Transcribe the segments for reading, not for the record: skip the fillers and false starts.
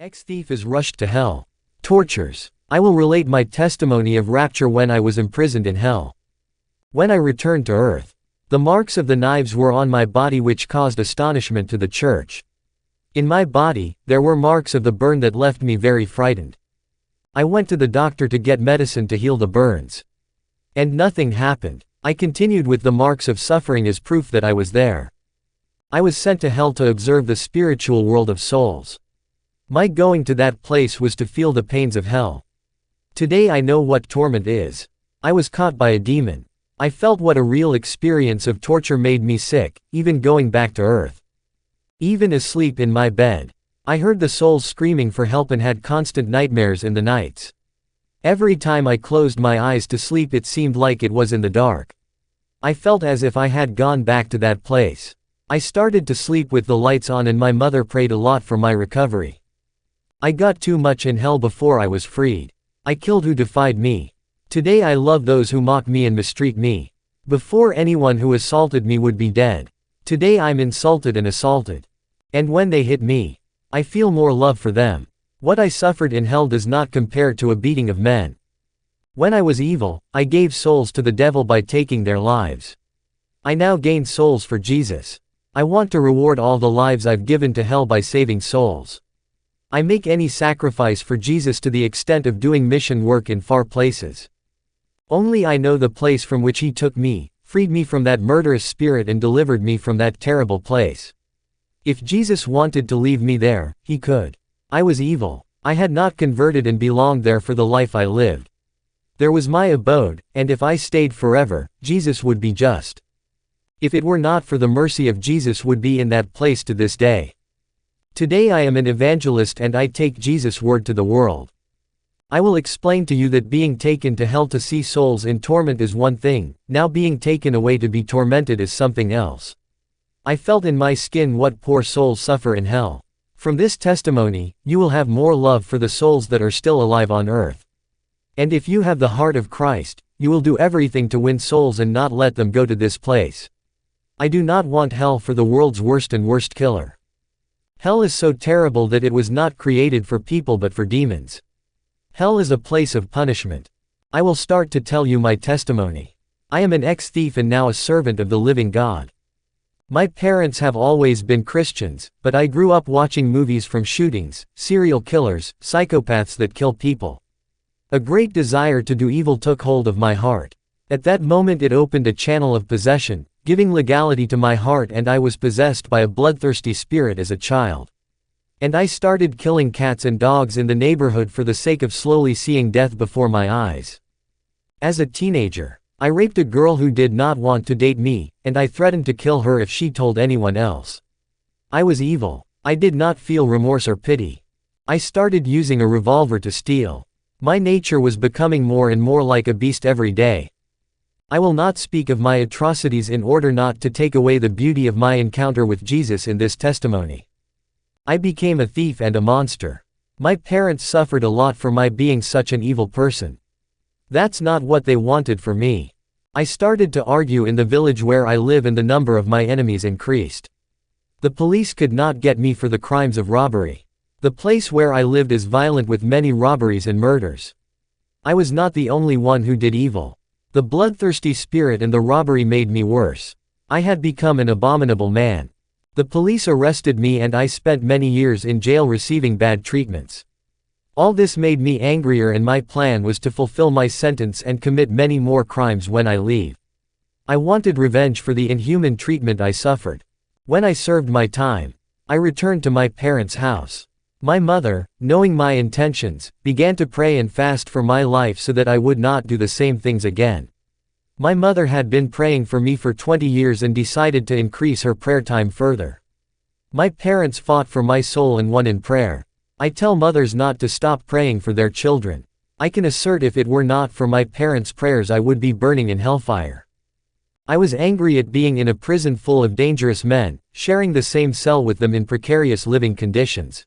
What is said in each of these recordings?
Ex-thief is rushed to hell. Tortures. I will relate my testimony of rapture when I was imprisoned in hell. When I returned to earth, the marks of the knives were on my body, which caused astonishment to the church. In my body, there were marks of the burn that left me very frightened. I went to the doctor to get medicine to heal the burns. And nothing happened. I continued with the marks of suffering as proof that I was there. I was sent to hell to observe the spiritual world of souls. My going to that place was to feel the pains of hell. Today I know what torment is. I was caught by a demon. I felt what a real experience of torture made me sick, even going back to earth. Even asleep in my bed, I heard the souls screaming for help and had constant nightmares in the nights. Every time I closed my eyes to sleep, it seemed like it was in the dark. I felt as if I had gone back to that place. I started to sleep with the lights on, and my mother prayed a lot for my recovery. I got too much in hell before I was freed. I killed who defied me. Today I love those who mock me and mistreat me. Before, anyone who assaulted me would be dead. Today I'm insulted and assaulted. And when they hit me, I feel more love for them. What I suffered in hell does not compare to a beating of men. When I was evil, I gave souls to the devil by taking their lives. I now gain souls for Jesus. I want to reward all the lives I've given to hell by saving souls. I make any sacrifice for Jesus to the extent of doing mission work in far places. Only I know the place from which He took me, freed me from that murderous spirit and delivered me from that terrible place. If Jesus wanted to leave me there, He could. I was evil. I had not converted and belonged there for the life I lived. There was my abode, and if I stayed forever, Jesus would be just. If it were not for the mercy of Jesus, would be in that place to this day. Today I am an evangelist and I take Jesus' word to the world. I will explain to you that being taken to hell to see souls in torment is one thing, now being taken away to be tormented is something else. I felt in my skin what poor souls suffer in hell. From this testimony, you will have more love for the souls that are still alive on earth. And if you have the heart of Christ, you will do everything to win souls and not let them go to this place. I do not want hell for the world's worst and worst killer. Hell is so terrible that it was not created for people but for demons. Hell is a place of punishment. I will start to tell you my testimony. I am an ex-thief and now a servant of the living God. My parents have always been Christians, but I grew up watching movies from shootings, serial killers, psychopaths that kill people. A great desire to do evil took hold of my heart. At that moment it opened a channel of possession, giving legality to my heart, and I was possessed by a bloodthirsty spirit as a child. And I started killing cats and dogs in the neighborhood for the sake of slowly seeing death before my eyes. As a teenager, I raped a girl who did not want to date me, and I threatened to kill her if she told anyone else. I was evil. I did not feel remorse or pity. I started using a revolver to steal. My nature was becoming more and more like a beast every day. I will not speak of my atrocities in order not to take away the beauty of my encounter with Jesus in this testimony. I became a thief and a monster. My parents suffered a lot for my being such an evil person. That's not what they wanted for me. I started to argue in the village where I live, and the number of my enemies increased. The police could not get me for the crimes of robbery. The place where I lived is violent with many robberies and murders. I was not the only one who did evil. The bloodthirsty spirit and the robbery made me worse. I had become an abominable man. The police arrested me and I spent many years in jail receiving bad treatments. All this made me angrier, and my plan was to fulfill my sentence and commit many more crimes when I leave. I wanted revenge for the inhuman treatment I suffered. When I served my time, I returned to my parents' house. My mother, knowing my intentions, began to pray and fast for my life so that I would not do the same things again. My mother had been praying for me for 20 years and decided to increase her prayer time further. My parents fought for my soul and won in prayer. I tell mothers not to stop praying for their children. I can assert if it were not for my parents' prayers I would be burning in hellfire. I was angry at being in a prison full of dangerous men, sharing the same cell with them in precarious living conditions.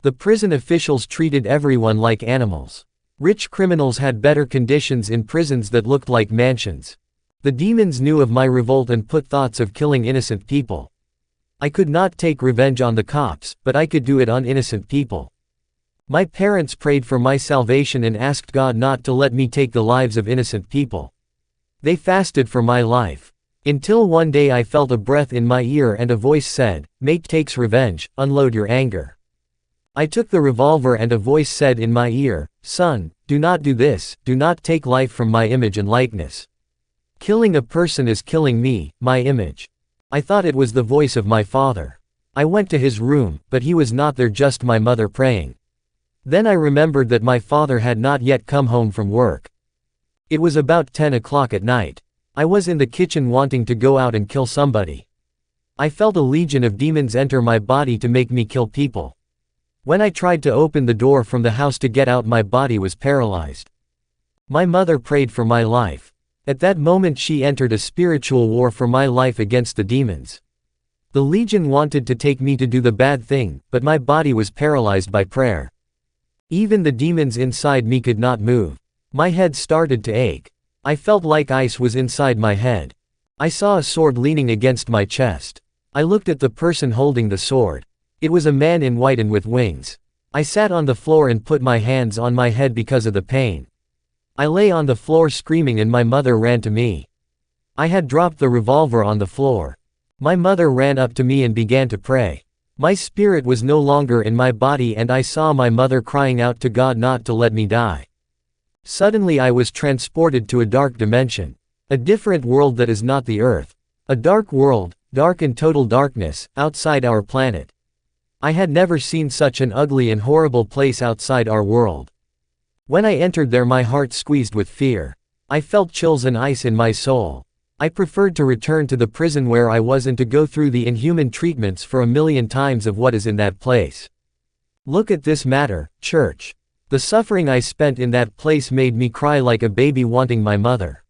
The prison officials treated everyone like animals. Rich criminals had better conditions in prisons that looked like mansions. The demons knew of my revolt and put thoughts of killing innocent people. I could not take revenge on the cops, but I could do it on innocent people. My parents prayed for my salvation and asked God not to let me take the lives of innocent people. They fasted for my life. Until one day I felt a breath in my ear and a voice said, "Mate takes revenge, unload your anger." I took the revolver and a voice said in my ear, "Son, do not do this, do not take life from my image and likeness. Killing a person is killing me, my image." I thought it was the voice of my father. I went to his room, but he was not there, just my mother praying. Then I remembered that my father had not yet come home from work. It was about 10 o'clock at night. I was in the kitchen wanting to go out and kill somebody. I felt a legion of demons enter my body to make me kill people. When I tried to open the door from the house to get out, my body was paralyzed. My mother prayed for my life. At that moment she entered a spiritual war for my life against the demons. The legion wanted to take me to do the bad thing, but my body was paralyzed by prayer. Even the demons inside me could not move. My head started to ache. I felt like ice was inside my head. I saw a sword leaning against my chest. I looked at the person holding the sword. It was a man in white and with wings. I sat on the floor and put my hands on my head because of the pain. I lay on the floor screaming and my mother ran to me. I had dropped the revolver on the floor. My mother ran up to me and began to pray. My spirit was no longer in my body and I saw my mother crying out to God not to let me die. Suddenly I was transported to a dark dimension. A different world that is not the earth. A dark world, dark and total darkness, outside our planet. I had never seen such an ugly and horrible place outside our world. When I entered there my heart squeezed with fear. I felt chills and ice in my soul. I preferred to return to the prison where I was and to go through the inhuman treatments for a million times of what is in that place. Look at this matter, church. The suffering I spent in that place made me cry like a baby wanting my mother.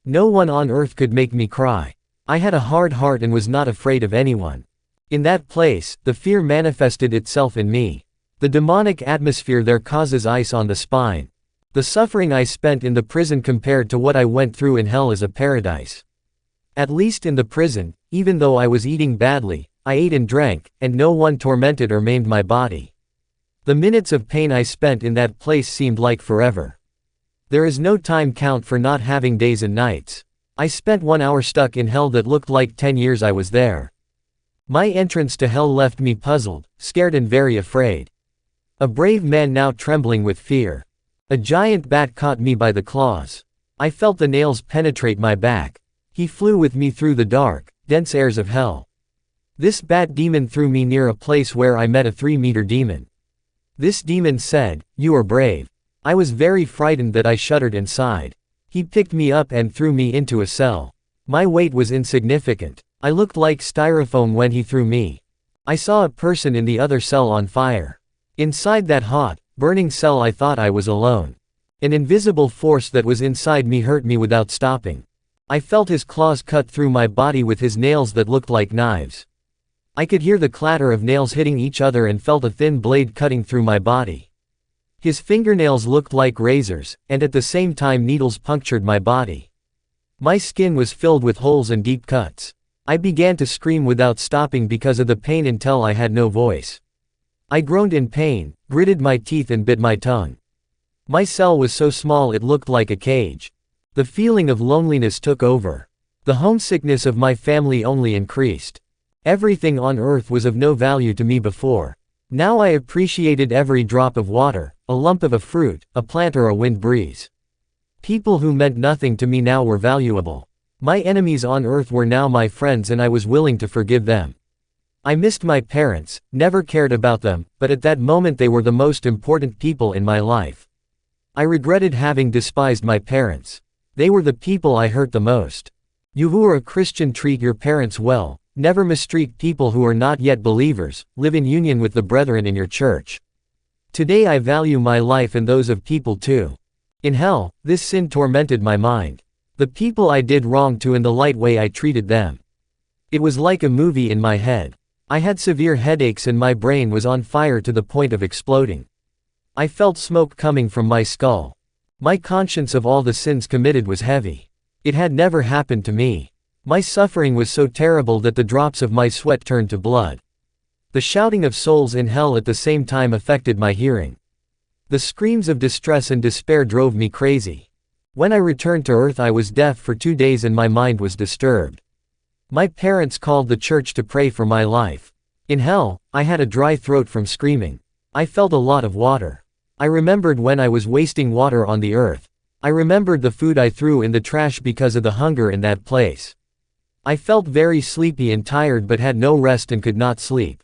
No one on earth could make me cry. I had a hard heart and was not afraid of anyone. In that place, the fear manifested itself in me. The demonic atmosphere there causes ice on the spine. The suffering I spent in the prison compared to what I went through in hell is a paradise. At least in the prison, even though I was eating badly, I ate and drank, and no one tormented or maimed my body. The minutes of pain I spent in that place seemed like forever. There is no time count for not having days and nights. I spent 1 hour stuck in hell that looked like 10 years I was there. My entrance to hell left me puzzled, scared and very afraid. A brave man now trembling with fear. A giant bat caught me by the claws. I felt the nails penetrate my back. He flew with me through the dark, dense airs of hell. This bat demon threw me near a place where I met a 3-meter demon. This demon said, "You are brave." I was very frightened that I shuddered inside. He picked me up and threw me into a cell. My weight was insignificant. I looked like styrofoam when he threw me. I saw a person in the other cell on fire. Inside that hot, burning cell I thought I was alone. An invisible force that was inside me hurt me without stopping. I felt his claws cut through my body with his nails that looked like knives. I could hear the clatter of nails hitting each other and felt a thin blade cutting through my body. His fingernails looked like razors, and at the same time needles punctured my body. My skin was filled with holes and deep cuts. I began to scream without stopping because of the pain until I had no voice. I groaned in pain, gritted my teeth and bit my tongue. My cell was so small it looked like a cage. The feeling of loneliness took over. The homesickness of my family only increased. Everything on earth was of no value to me before. Now I appreciated every drop of water, a lump of a fruit, a plant or a wind breeze. People who meant nothing to me now were valuable. My enemies on earth were now my friends and I was willing to forgive them. I missed my parents, never cared about them, but at that moment they were the most important people in my life. I regretted having despised my parents. They were the people I hurt the most. You who are a Christian, treat your parents well, never mistreat people who are not yet believers, live in union with the brethren in your church. Today I value my life and those of people too. In hell, this sin tormented my mind. The people I did wrong to and the light way I treated them. It was like a movie in my head. I had severe headaches and my brain was on fire to the point of exploding. I felt smoke coming from my skull. My conscience of all the sins committed was heavy. It had never happened to me. My suffering was so terrible that the drops of my sweat turned to blood. The shouting of souls in hell at the same time affected my hearing. The screams of distress and despair drove me crazy. When I returned to Earth I was deaf for 2 days and my mind was disturbed. My parents called the church to pray for my life. In hell, I had a dry throat from screaming. I felt a lot of water. I remembered when I was wasting water on the earth. I remembered the food I threw in the trash because of the hunger in that place. I felt very sleepy and tired but had no rest and could not sleep.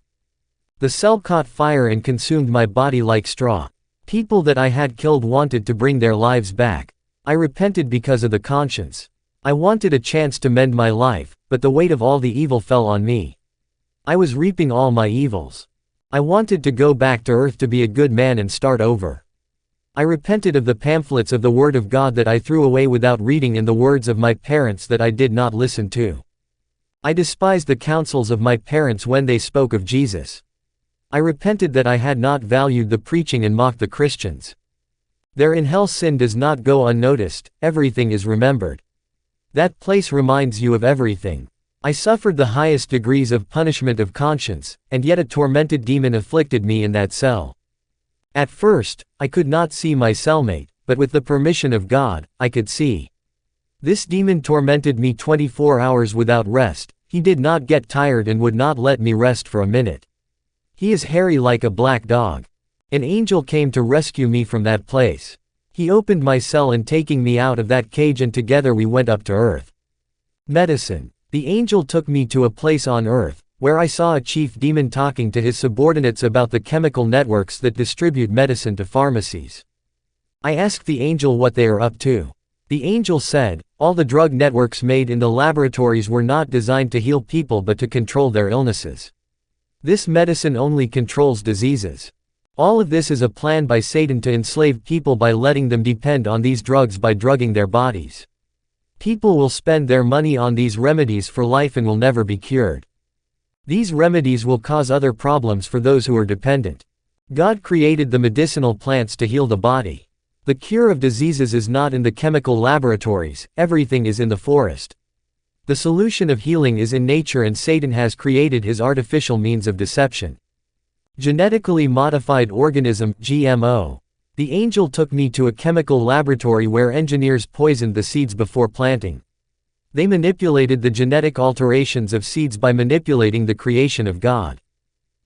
The cell caught fire and consumed my body like straw. People that I had killed wanted to bring their lives back. I repented because of the conscience. I wanted a chance to mend my life, but the weight of all the evil fell on me. I was reaping all my evils. I wanted to go back to Earth to be a good man and start over. I repented of the pamphlets of the Word of God that I threw away without reading and the words of my parents that I did not listen to. I despised the counsels of my parents when they spoke of Jesus. I repented that I had not valued the preaching and mocked the Christians. There in hell sin does not go unnoticed, everything is remembered. That place reminds you of everything. I suffered the highest degrees of punishment of conscience, and yet a tormented demon afflicted me in that cell. At first, I could not see my cellmate, but with the permission of God, I could see. This demon tormented me 24 hours without rest. He did not get tired and would not let me rest for a minute. He is hairy like a black dog. An angel came to rescue me from that place. He opened my cell and taking me out of that cage and together we went up to Earth. Medicine. The angel took me to a place on Earth, where I saw a chief demon talking to his subordinates about the chemical networks that distribute medicine to pharmacies. I asked the angel what they are up to. The angel said, all the drug networks made in the laboratories were not designed to heal people but to control their illnesses. This medicine only controls diseases. All of this is a plan by Satan to enslave people by letting them depend on these drugs by drugging their bodies. People will spend their money on these remedies for life and will never be cured. These remedies will cause other problems for those who are dependent. God created the medicinal plants to heal the body. The cure of diseases is not in the chemical laboratories, everything is in the forest. The solution of healing is in nature and Satan has created his artificial means of deception. Genetically modified organism, GMO. The angel took me to a chemical laboratory where engineers poisoned the seeds before planting. They manipulated the genetic alterations of seeds by manipulating the creation of God.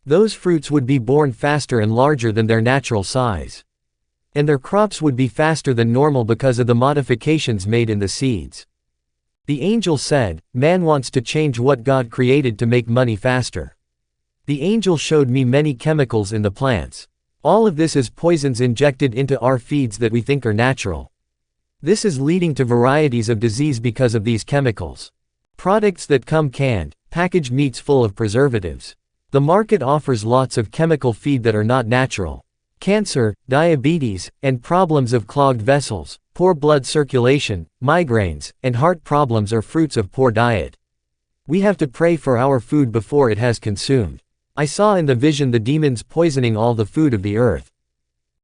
Those fruits would be born faster and larger than their natural size. And their crops would be faster than normal because of the modifications made in the seeds. The angel said, man wants to change what God created to make money faster. The angel showed me many chemicals in the plants. All of this is poisons injected into our feeds that we think are natural. This is leading to varieties of disease because of these chemicals. Products that come canned, packaged meats full of preservatives. The market offers lots of chemical feed that are not natural. Cancer, diabetes, and problems of clogged vessels, poor blood circulation, migraines, and heart problems are fruits of poor diet. We have to pray for our food before it has consumed. I saw in the vision the demons poisoning all the food of the earth.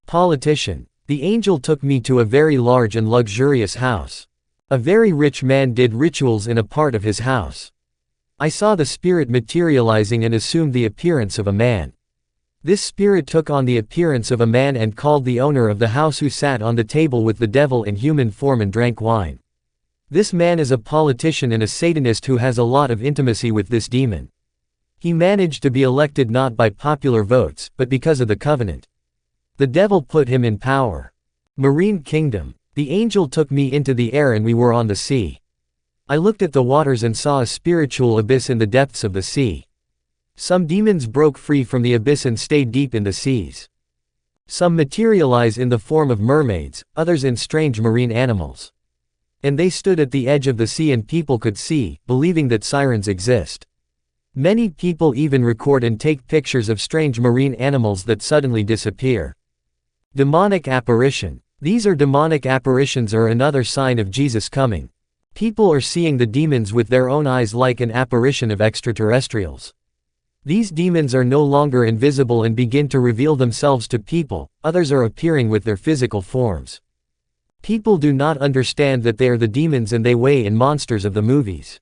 Politician. The angel took me to a very large and luxurious house. A very rich man did rituals in a part of his house. I saw the spirit materializing and assumed the appearance of a man. This spirit took on the appearance of a man and called the owner of the house who sat on the table with the devil in human form and drank wine. This man is a politician and a Satanist who has a lot of intimacy with this demon. He managed to be elected not by popular votes, but because of the covenant. The devil put him in power. Marine kingdom. The angel took me into the air and we were on the sea. I looked at the waters and saw a spiritual abyss in the depths of the sea. Some demons broke free from the abyss and stayed deep in the seas. Some materialize in the form of mermaids, others in strange marine animals. And they stood at the edge of the sea and people could see, believing that sirens exist. Many people even record and take pictures of strange marine animals that suddenly disappear. Demonic apparition. These are demonic apparitions are another sign of Jesus coming. People are seeing the demons with their own eyes like an apparition of extraterrestrials. These demons are no longer invisible and begin to reveal themselves to people, others are appearing with their physical forms. People do not understand that they are the demons and they weigh in monsters of the movies.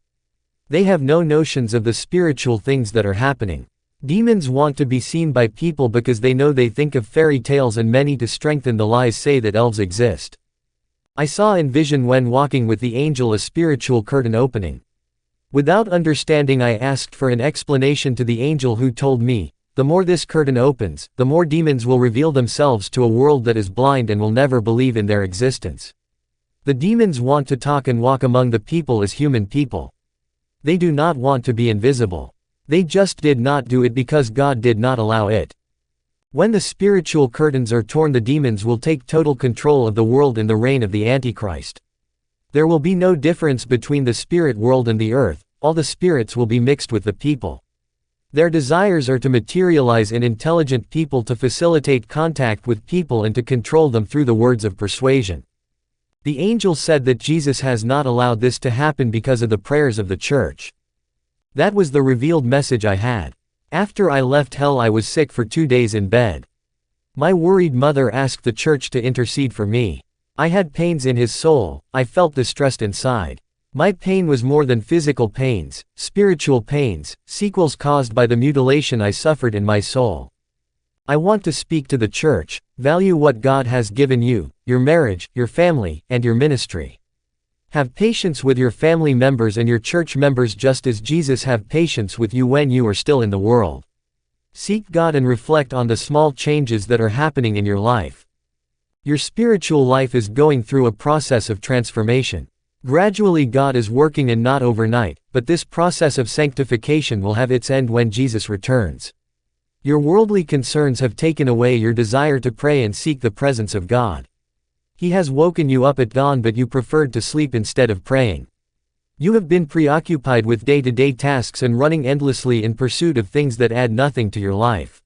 They have no notions of the spiritual things that are happening. Demons want to be seen by people because they know they think of fairy tales and many to strengthen the lies say that elves exist. I saw in vision when walking with the angel a spiritual curtain opening. Without understanding, I asked for an explanation to the angel, who told me, the more this curtain opens, the more demons will reveal themselves to a world that is blind and will never believe in their existence. The demons want to talk and walk among the people as human people. They do not want to be invisible. They just did not do it because God did not allow it. When the spiritual curtains are torn, the demons will take total control of the world in the reign of the Antichrist. There will be no difference between the spirit world and the earth, all the spirits will be mixed with the people. Their desires are to materialize in intelligent people, to facilitate contact with people and to control them through the words of persuasion. The angel said that Jesus has not allowed this to happen because of the prayers of the church. That was the revealed message I had. After I left hell, I was sick for 2 days in bed. My worried mother asked the church to intercede for me. I had pains in his soul, I felt distressed inside. My pain was more than physical pains, spiritual pains, sequels caused by the mutilation I suffered in my soul. I want to speak to the church: value what God has given you, your marriage, your family, and your ministry. Have patience with your family members and your church members just as Jesus have patience with you when you are still in the world. Seek God and reflect on the small changes that are happening in your life. Your spiritual life is going through a process of transformation. Gradually God is working, and not overnight, but this process of sanctification will have its end when Jesus returns. Your worldly concerns have taken away your desire to pray and seek the presence of God. He has woken you up at dawn, but you preferred to sleep instead of praying. You have been preoccupied with day-to-day tasks and running endlessly in pursuit of things that add nothing to your life.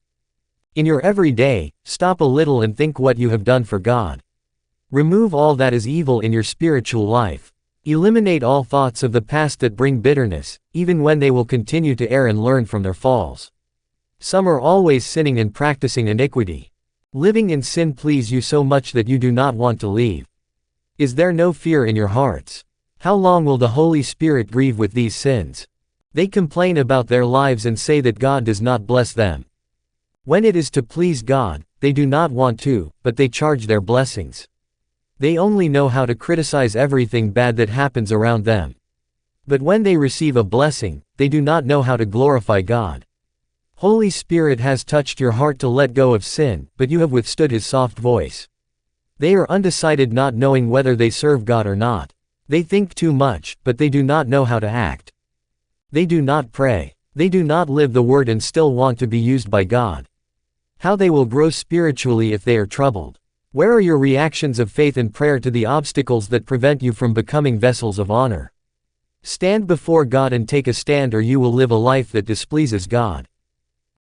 In your everyday, stop a little and think what you have done for God. Remove all that is evil in your spiritual life. Eliminate all thoughts of the past that bring bitterness, even when they will continue to err, and learn from their falls. Some are always sinning and practicing iniquity. Living in sin please you so much that you do not want to leave. Is there no fear in your hearts? How long will the Holy Spirit grieve with these sins? They complain about their lives and say that God does not bless them. When it is to please God, they do not want to, but they charge their blessings. They only know how to criticize everything bad that happens around them. But when they receive a blessing, they do not know how to glorify God. Holy Spirit has touched your heart to let go of sin, but you have withstood His soft voice. They are undecided, not knowing whether they serve God or not. They think too much, but they do not know how to act. They do not pray. They do not live the Word and still want to be used by God. How they will grow spiritually if they are troubled. Where are your reactions of faith and prayer to the obstacles that prevent you from becoming vessels of honor? Stand before God and take a stand, or you will live a life that displeases God.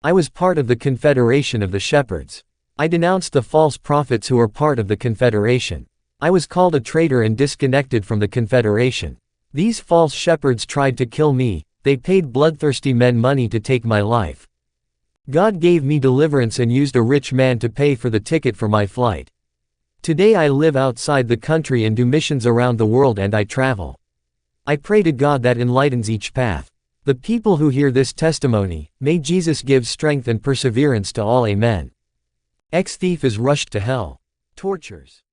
I was part of the Confederation of the Shepherds. I denounced the false prophets who are part of the Confederation. I was called a traitor and disconnected from the Confederation. These false shepherds tried to kill me. They paid bloodthirsty men money to take my life. God gave me deliverance and used a rich man to pay for the ticket for my flight. Today I live outside the country and do missions around the world, and I travel. I pray to God that enlightens each path. The people who hear this testimony, may Jesus give strength and perseverance to all. Amen. Ex-thief is rushed to hell. Tortures.